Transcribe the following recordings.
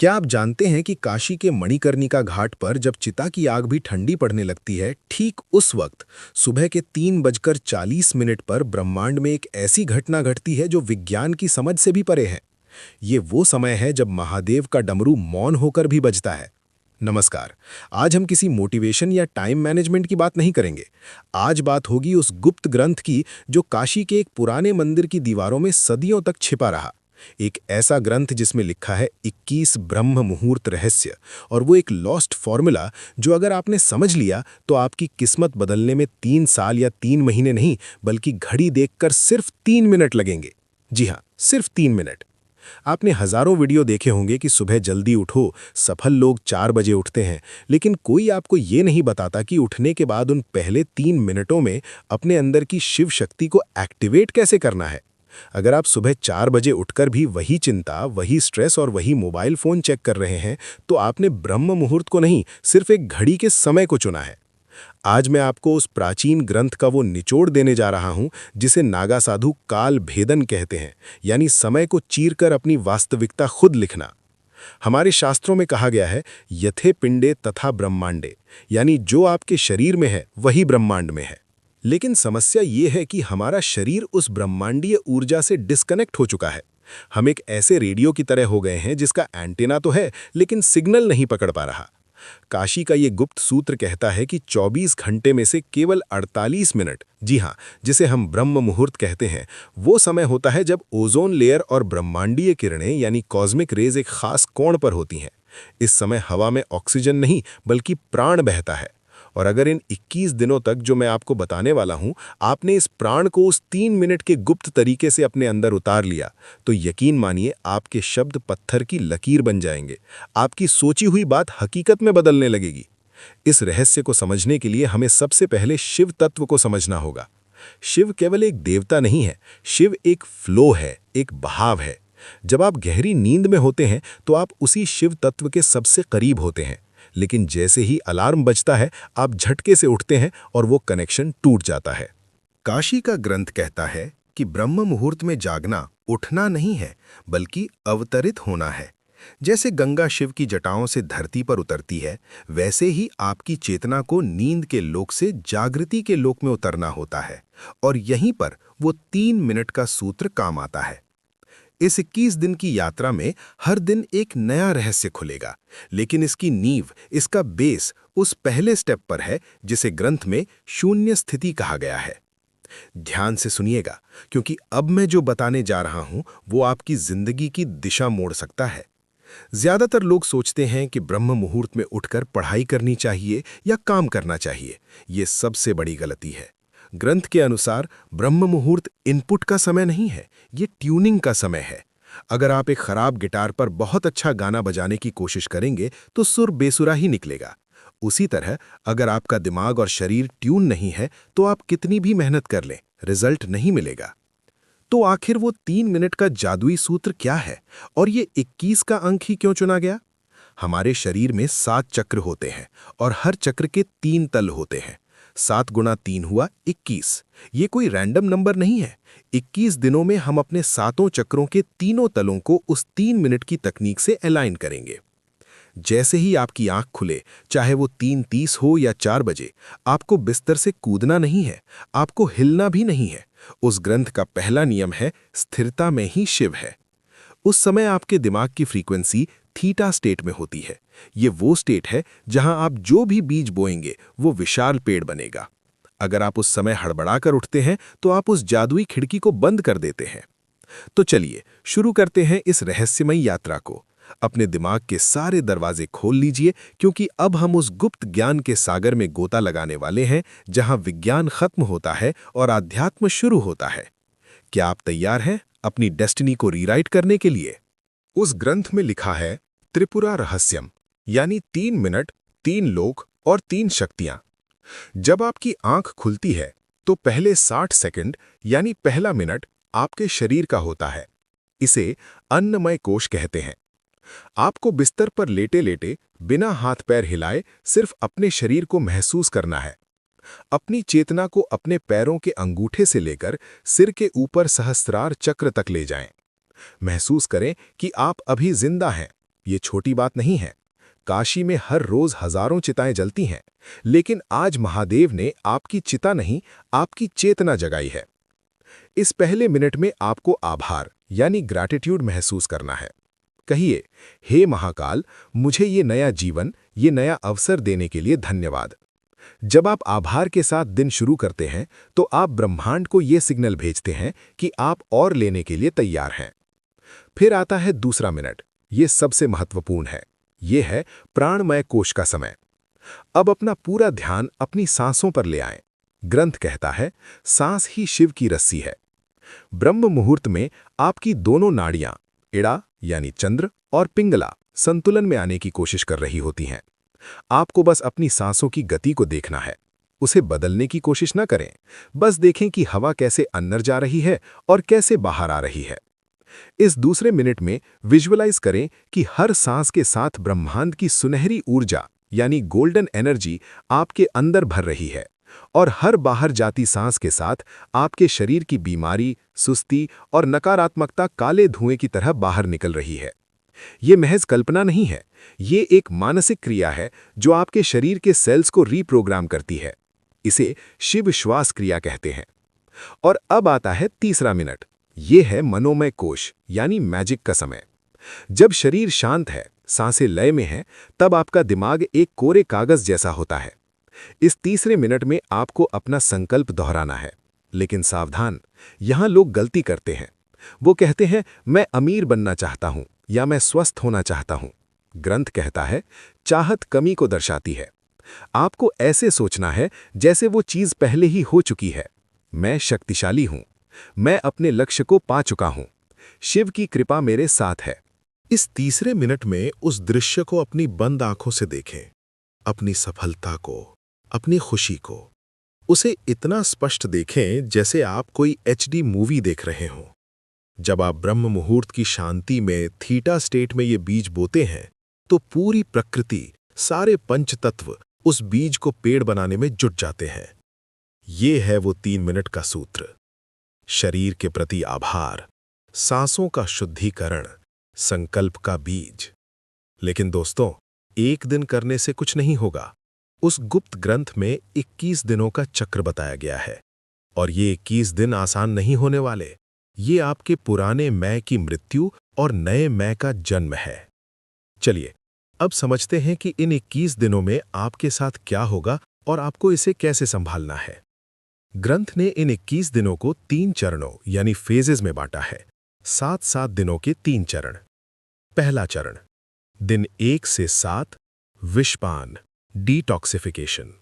क्या आप जानते हैं कि काशी के मणिकर्णिका घाट पर जब चिता की आग भी ठंडी पड़ने लगती है, ठीक उस वक्त सुबह के 3:40 पर ब्रह्मांड में एक ऐसी घटना घटती है जो विज्ञान की समझ से भी परे है। ये वो समय है जब महादेव का डमरू मौन होकर भी बजता है। नमस्कार। आज हम किसी मोटिवेशन या टाइम मैनेजमेंट की बात नहीं करेंगे। आज बात होगी उस गुप्त ग्रंथ की जो काशी के एक पुराने मंदिर की दीवारों में सदियों तक छिपा रहा। एक ऐसा ग्रंथ जिसमें लिखा है 21 ब्रह्म मुहूर्त रहस्य, और वो एक लॉस्ट फॉर्मूला जो अगर आपने समझ लिया तो आपकी किस्मत बदलने में 3 साल या 3 महीने नहीं बल्कि घड़ी देखकर सिर्फ 3 मिनट लगेंगे। जी हाँ, सिर्फ 3 मिनट। आपने हजारों वीडियो देखे होंगे कि सुबह जल्दी उठो, सफल लोग 4 बजे उठते हैं, लेकिन कोई आपको ये नहीं बताता कि उठने के बाद उन पहले 3 मिनटों में अपने अंदर की शिव शक्ति को एक्टिवेट कैसे करना है। अगर आप सुबह 4 बजे उठकर भी वही चिंता, वही स्ट्रेस और वही मोबाइल फोन चेक कर रहे हैं, तो आपने ब्रह्म मुहूर्त को नहीं, सिर्फ एक घड़ी के समय को चुना है। आज मैं आपको उस प्राचीन ग्रंथ का वो निचोड़ देने जा रहा हूं जिसे नागा साधु काल भेदन कहते हैं, यानी समय को चीरकर अपनी वास्तविकता खुद लिखना। हमारे शास्त्रों में कहा गया है, यथे पिंडे तथा ब्रह्मांडे, यानी जो आपके शरीर में है वही ब्रह्मांड में है। लेकिन समस्या ये है कि हमारा शरीर उस ब्रह्मांडीय ऊर्जा से डिस्कनेक्ट हो चुका है। हम एक ऐसे रेडियो की तरह हो गए हैं जिसका एंटीना तो है लेकिन सिग्नल नहीं पकड़ पा रहा। काशी का ये गुप्त सूत्र कहता है कि 24 घंटे में से केवल 48 मिनट, जी हाँ, जिसे हम ब्रह्म मुहूर्त कहते हैं, वो समय होता है जब ओजोन लेयर और ब्रह्मांडीय किरणें यानी कॉस्मिक रेज एक खास कोण पर होती हैं। इस समय हवा में ऑक्सीजन नहीं बल्कि प्राण बहता है। और अगर इन 21 दिनों तक जो मैं आपको बताने वाला हूं, आपने इस प्राण को उस 3 मिनट के गुप्त तरीके से अपने अंदर उतार लिया, तो यकीन मानिए आपके शब्द पत्थर की लकीर बन जाएंगे। आपकी सोची हुई बात हकीकत में बदलने लगेगी। इस रहस्य को समझने के लिए हमें सबसे पहले शिव तत्व को समझना होगा। शिव केवल एक देवता नहीं है, शिव एक फ्लो है, एक बहाव है। जब आप गहरी नींद में होते हैं तो आप उसी शिव तत्व के सबसे करीब होते हैं, लेकिन जैसे ही अलार्म बजता है आप झटके से उठते हैं और वो कनेक्शन टूट जाता है। काशी का ग्रंथ कहता है कि ब्रह्म मुहूर्त में जागना उठना नहीं है बल्कि अवतरित होना है। जैसे गंगा शिव की जटाओं से धरती पर उतरती है, वैसे ही आपकी चेतना को नींद के लोक से जागृति के लोक में उतरना होता है, और यहीं पर वो 3 मिनट का सूत्र काम आता है। इस 21 दिन की यात्रा में हर दिन एक नया रहस्य खुलेगा, लेकिन इसकी नींव, इसका बेस उस पहले स्टेप पर है जिसे ग्रंथ में शून्य स्थिति कहा गया है। ध्यान से सुनिएगा, क्योंकि अब मैं जो बताने जा रहा हूं वो आपकी जिंदगी की दिशा मोड़ सकता है। ज्यादातर लोग सोचते हैं कि ब्रह्म मुहूर्त में उठकर पढ़ाई करनी चाहिए या काम करना चाहिए। ये सबसे बड़ी गलती है। ग्रंथ के अनुसार ब्रह्म मुहूर्त इनपुट का समय नहीं है, ये ट्यूनिंग का समय है। अगर आप एक खराब गिटार पर बहुत अच्छा गाना बजाने की कोशिश करेंगे तो सुर बेसुरा ही निकलेगा। उसी तरह अगर आपका दिमाग और शरीर ट्यून नहीं है तो आप कितनी भी मेहनत कर लें, रिजल्ट नहीं मिलेगा। तो आखिर वो 3 मिनट का जादुई सूत्र क्या है, और ये 21 का अंक ही क्यों चुना गया? हमारे शरीर में 7 चक्र होते हैं और हर चक्र के 3 तल होते हैं। 7 गुणा 3 हुआ 21। ये कोई रैंडम नंबर नहीं है। 21 दिनों में हम अपने 7 चक्रों के तीनों तलों को उस 3 मिनट की तकनीक से अलाइन करेंगे। जैसे ही आपकी आंख खुले, चाहे वो 3:30 हो या 4 बजे, आपको बिस्तर से कूदना नहीं है, आपको हिलना भी नहीं है। उस ग्रंथ का पहला नियम है, स्थिरता में ही शिव है। उस समय आपके दिमाग की फ्रीक्वेंसी थीटा स्टेट में होती है। ये वो स्टेट है जहां आप जो भी बीज बोएंगे वो विशाल पेड़ बनेगा। अगर आप उस समय हड़बड़ाकर उठते हैं तो आप उस जादुई खिड़की को बंद कर देते हैं। तो चलिए शुरू करते हैं इस रहस्यमयी यात्रा को। अपने दिमाग के सारे दरवाजे खोल लीजिए, क्योंकि अब हम उस गुप्त ज्ञान के सागर में गोता लगाने वाले हैं जहां विज्ञान खत्म होता है और आध्यात्म शुरू होता है। क्या आप तैयार हैं अपनी डेस्टिनी को रीराइट करने के लिए? उस ग्रंथ में लिखा है त्रिपुरा रहस्यम, यानी 3 मिनट, 3 लोक और 3 शक्तियां। जब आपकी आंख खुलती है तो पहले 60 सेकंड यानी पहला मिनट आपके शरीर का होता है। इसे अन्नमय कोश कहते हैं। आपको बिस्तर पर लेटे लेटे बिना हाथ पैर हिलाए सिर्फ अपने शरीर को महसूस करना है। अपनी चेतना को अपने पैरों के अंगूठे से लेकर सिर के ऊपर सहस्त्रार चक्र तक ले जाएं। महसूस करें कि आप अभी जिंदा हैं। ये छोटी बात नहीं है। काशी में हर रोज हजारों चिताएं जलती हैं, लेकिन आज महादेव ने आपकी चिता नहीं, आपकी चेतना जगाई है। इस पहले मिनट में आपको आभार यानी ग्रैटिट्यूड महसूस करना है। कहिए, हे महाकाल, मुझे ये नया जीवन, ये नया अवसर देने के लिए धन्यवाद। जब आप आभार के साथ दिन शुरू करते हैं, तो आप ब्रह्मांड को ये सिग्नल भेजते हैं कि आप और लेने के लिए तैयार हैं। फिर आता है दूसरा मिनट। ये सबसे महत्वपूर्ण है। ये है प्राणमय कोश का समय। अब अपना पूरा ध्यान अपनी सांसों पर ले आएं। ग्रंथ कहता है, सांस ही शिव की रस्सी है। ब्रह्म मुहूर्त में आपकी दोनों नाड़ियां, इड़ा यानी चंद्र और पिंगला, संतुलन में आने की कोशिश कर रही होती हैं। आपको बस अपनी सांसों की गति को देखना है। उसे बदलने की कोशिश न करें। बस देखें कि हवा कैसे अंदर जा रही है और कैसे बाहर आ रही है। इस दूसरे मिनट में विजुअलाइज करें कि हर सांस के साथ ब्रह्मांड की सुनहरी ऊर्जा यानी गोल्डन एनर्जी आपके अंदर भर रही है, और हर बाहर जाती सांस के साथ आपके शरीर की बीमारी, सुस्ती और नकारात्मकता काले धुएं की तरह बाहर निकल रही है। ये महज कल्पना नहीं है, ये एक मानसिक क्रिया है जो आपके शरीर के सेल्स को रीप्रोग्राम करती है। इसे शिव श्वास क्रिया कहते हैं। और अब आता है तीसरा मिनट। ये है मनोमय कोश यानी मैजिक का समय। जब शरीर शांत है, सांसें लय में हैं, तब आपका दिमाग एक कोरे कागज जैसा होता है। इस तीसरे मिनट में आपको अपना संकल्प दोहराना है। लेकिन सावधान, यहां लोग गलती करते हैं। वो कहते हैं, मैं अमीर बनना चाहता हूं या मैं स्वस्थ होना चाहता हूं। ग्रंथ कहता है, चाहत कमी को दर्शाती है। आपको ऐसे सोचना है जैसे वो चीज पहले ही हो चुकी है। मैं शक्तिशाली हूं, मैं अपने लक्ष्य को पा चुका हूं, शिव की कृपा मेरे साथ है। इस तीसरे मिनट में उस दृश्य को अपनी बंद आंखों से देखें, अपनी सफलता को, अपनी खुशी को। उसे इतना स्पष्ट देखें जैसे आप कोई एचडी मूवी देख रहे हों। जब आप ब्रह्म मुहूर्त की शांति में थीटा स्टेट में ये बीज बोते हैं, तो पूरी प्रकृति, सारे पंचतत्व उस बीज को पेड़ बनाने में जुट जाते हैं। ये है वो 3 मिनट का सूत्र। शरीर के प्रति आभार, सांसों का शुद्धिकरण, संकल्प का बीज। लेकिन दोस्तों, एक दिन करने से कुछ नहीं होगा। उस गुप्त ग्रंथ में 21 दिनों का चक्र बताया गया है, और ये 21 दिन आसान नहीं होने वाले। ये आपके पुराने मैं की मृत्यु और नए मैं का जन्म है। चलिए, अब समझते हैं कि इन 21 दिनों में आपके साथ क्या होगा और आपको इसे कैसे संभालना है। ग्रंथ ने इन 21 दिनों को 3 चरणों यानी फेजेस में बांटा है। 7-7 दिनों के 3 चरण। पहला चरण, दिन 1 से 7, विषपान, डिटॉक्सिफिकेशन।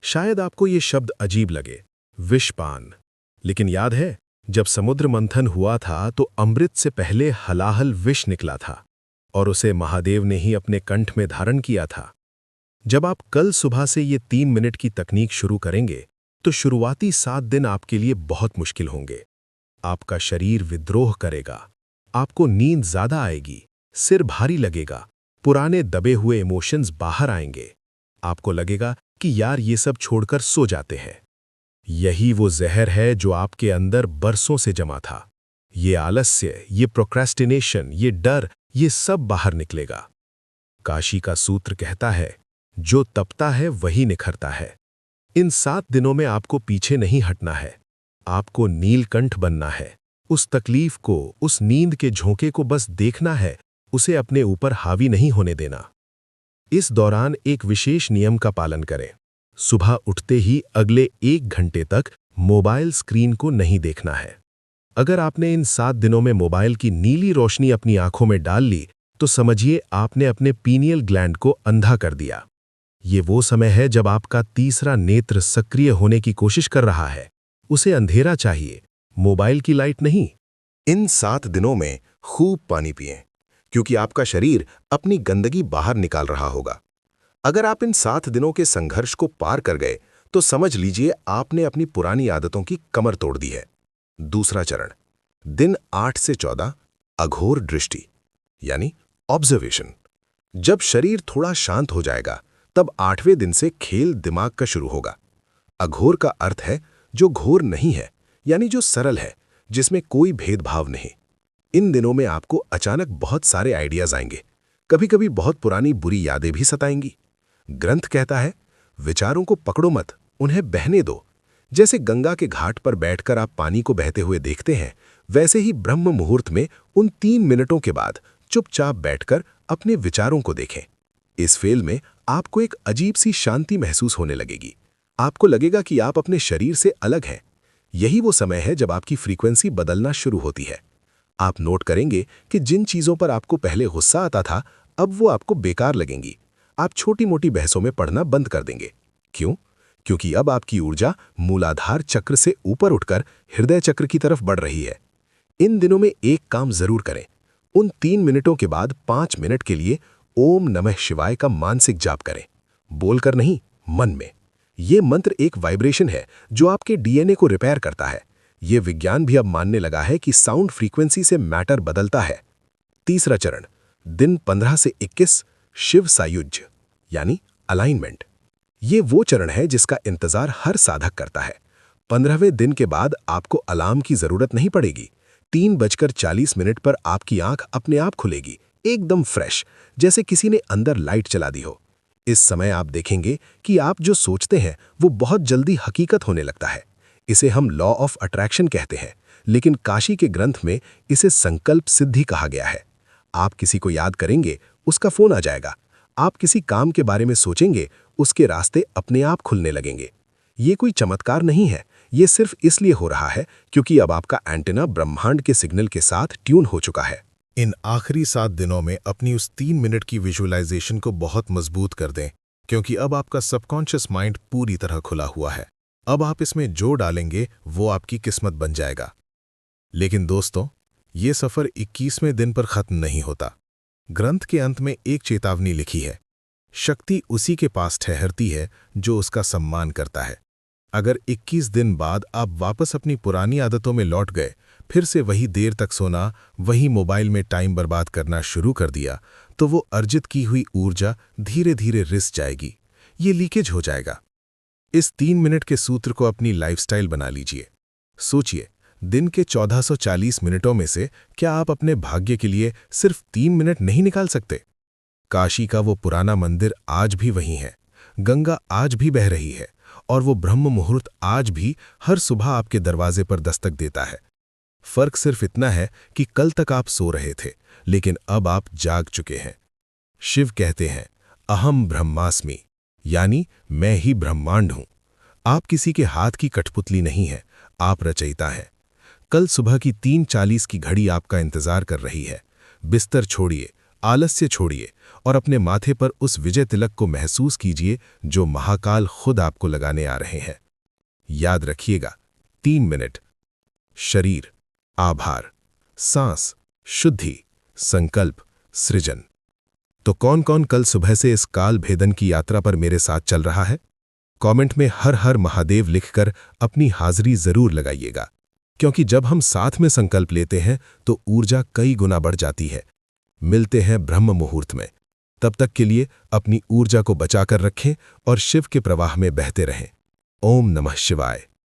शायद आपको ये शब्द अजीब लगे, विषपान, लेकिन याद है, जब समुद्र मंथन हुआ था तो अमृत से पहले हलाहल विष निकला था, और उसे महादेव ने ही अपने कंठ में धारण किया था। जब आप कल सुबह से ये 3 मिनट की तकनीक शुरू करेंगे, तो शुरुआती 7 दिन आपके लिए बहुत मुश्किल होंगे। आपका शरीर विद्रोह करेगा, आपको नींद ज्यादा आएगी, सिर भारी लगेगा, पुराने दबे हुए इमोशंस बाहर आएंगे। आपको लगेगा कि यार ये सब छोड़कर सो जाते हैं। यही वो जहर है जो आपके अंदर बरसों से जमा था। ये आलस्य, ये प्रोक्रेस्टिनेशन, ये डर, ये सब बाहर निकलेगा। काशी का सूत्र कहता है, जो तपता है वही निखरता है। इन 7 दिनों में आपको पीछे नहीं हटना है। आपको नीलकंठ बनना है। उस तकलीफ को, उस नींद के झोंके को बस देखना है, उसे अपने ऊपर हावी नहीं होने देना। इस दौरान एक विशेष नियम का पालन करें। सुबह उठते ही अगले 1 घंटे तक मोबाइल स्क्रीन को नहीं देखना है। अगर आपने इन 7 दिनों में मोबाइल की नीली रोशनी अपनी आंखों में डाल ली, तो समझिए आपने अपने पीनियल ग्लैंड को अंधा कर दिया। ये वो समय है जब आपका तीसरा नेत्र सक्रिय होने की कोशिश कर रहा है। उसे अंधेरा चाहिए, मोबाइल की लाइट नहीं। इन 7 दिनों में खूब पानी पिएं, क्योंकि आपका शरीर अपनी गंदगी बाहर निकाल रहा होगा। अगर आप इन 7 दिनों के संघर्ष को पार कर गए, तो समझ लीजिए आपने अपनी पुरानी आदतों की कमर तोड़ दी है। दूसरा चरण, दिन 8 से 14, अघोर दृष्टि यानी ऑब्जर्वेशन। जब शरीर थोड़ा शांत हो जाएगा, तब 8वें दिन से खेल दिमाग का शुरू होगा। अघोर का अर्थ है जो घोर नहीं है, यानी जो सरल है, जिसमें कोई भेदभाव नहीं। इन दिनों में आपको अचानक बहुत सारे आइडियाज आएंगे। कभी कभी बहुत पुरानी बुरी यादें भी सताएंगी। ग्रंथ कहता है, विचारों को पकड़ो मत, उन्हें बहने दो। जैसे गंगा के घाट पर बैठकर आप पानी को बहते हुए देखते हैं, वैसे ही ब्रह्म मुहूर्त में उन 3 मिनटों के बाद चुपचाप बैठकर अपने विचारों को देखें। इस फेल में आपको एक अजीब सी शांति महसूस होने लगेगी। आपको लगेगा कि आप अपने शरीर से अलग हैं। यही वो समय है जब आपकी फ्रीक्वेंसी बदलना शुरू होती है। आप नोट करेंगे कि जिन चीज़ों पर आपको पहले गुस्सा आता था, अब वो आपको बेकार लगेंगी। आप छोटी मोटी बहसों में पढ़ना बंद कर देंगे। क्यों? क्योंकि अब आपकी ऊर्जा मूलाधार चक्र से ऊपर उठकर हृदय चक्र की तरफ बढ़ रही है। इन दिनों में एक काम जरूर करें। उन 3 मिनटों के बाद 5 मिनट के लिए ओम नमः शिवाय का मानसिक जाप करें। बोलकर नहीं, मन में। ये मंत्र एक वाइब्रेशन है जो आपके डीएनए को रिपेयर करता है। ये विज्ञान भी अब मानने लगा है कि साउंड फ्रीक्वेंसी से मैटर बदलता है। तीसरा चरण, दिन 15 से 21 शिव सायुज्य यानी अलाइनमेंट। ये वो चरण है जिसका इंतजार हर साधक करता है। 15वें दिन के बाद आपको अलार्म की जरूरत नहीं पड़ेगी। 3:40 पर आपकी आंख अपने आप खुलेगी, एकदम फ्रेश, जैसे किसी ने अंदर लाइट चला दी हो। इस समय आप देखेंगे कि आप जो सोचते हैं वो बहुत जल्दी हकीकत होने लगता है। इसे हम लॉ ऑफ अट्रैक्शन कहते हैं, लेकिन काशी के ग्रंथ में इसे संकल्प सिद्धि कहा गया है। आप किसी को याद करेंगे, उसका फोन आ जाएगा। आप किसी काम के बारे में सोचेंगे, उसके रास्ते अपने आप खुलने लगेंगे। ये कोई चमत्कार नहीं है, ये सिर्फ इसलिए हो रहा है क्योंकि अब आपका एंटेना ब्रह्मांड के सिग्नल के साथ ट्यून हो चुका है। इन आखिरी 7 दिनों में अपनी उस 3 मिनट की विजुअलाइजेशन को बहुत मजबूत कर दें, क्योंकि अब आपका सबकॉन्शियस माइंड पूरी तरह खुला हुआ है। अब आप इसमें जो डालेंगे वो आपकी किस्मत बन जाएगा। लेकिन दोस्तों, ये सफर 21वें दिन पर खत्म नहीं होता। ग्रंथ के अंत में एक चेतावनी लिखी है, शक्ति उसी के पास ठहरती है जो उसका सम्मान करता है। अगर 21 दिन बाद आप वापस अपनी पुरानी आदतों में लौट गए, फिर से वही देर तक सोना, वही मोबाइल में टाइम बर्बाद करना शुरू कर दिया, तो वो अर्जित की हुई ऊर्जा धीरे धीरे रिस जाएगी। ये लीकेज हो जाएगा। इस 3 मिनट के सूत्र को अपनी लाइफस्टाइल बना लीजिए। सोचिए, दिन के 1440 मिनटों में से क्या आप अपने भाग्य के लिए सिर्फ 3 मिनट नहीं निकाल सकते? काशी का वो पुराना मंदिर आज भी वही है, गंगा आज भी बह रही है, और वो ब्रह्म मुहूर्त आज भी हर सुबह आपके दरवाजे पर दस्तक देता है। फर्क सिर्फ इतना है कि कल तक आप सो रहे थे, लेकिन अब आप जाग चुके हैं। शिव कहते हैं, अहम ब्रह्मास्मि, यानी मैं ही ब्रह्मांड हूं। आप किसी के हाथ की कठपुतली नहीं है, आप रचयिता हैं। कल सुबह की 3:40 की घड़ी आपका इंतजार कर रही है। बिस्तर छोड़िए, आलस्य छोड़िए और अपने माथे पर उस विजय तिलक को महसूस कीजिए जो महाकाल खुद आपको लगाने आ रहे हैं। याद रखिएगा, 3 मिनट, शरीर, आभार, सांस, शुद्धि, संकल्प, सृजन। तो कौन कौन कल सुबह से इस काल भेदन की यात्रा पर मेरे साथ चल रहा है? कमेंट में हर हर महादेव लिखकर अपनी हाजिरी जरूर लगाइएगा, क्योंकि जब हम साथ में संकल्प लेते हैं तो ऊर्जा कई गुना बढ़ जाती है। मिलते हैं ब्रह्म मुहूर्त में। तब तक के लिए अपनी ऊर्जा को बचाकर रखें और शिव के प्रवाह में बहते रहें। ओम नमः शिवाय।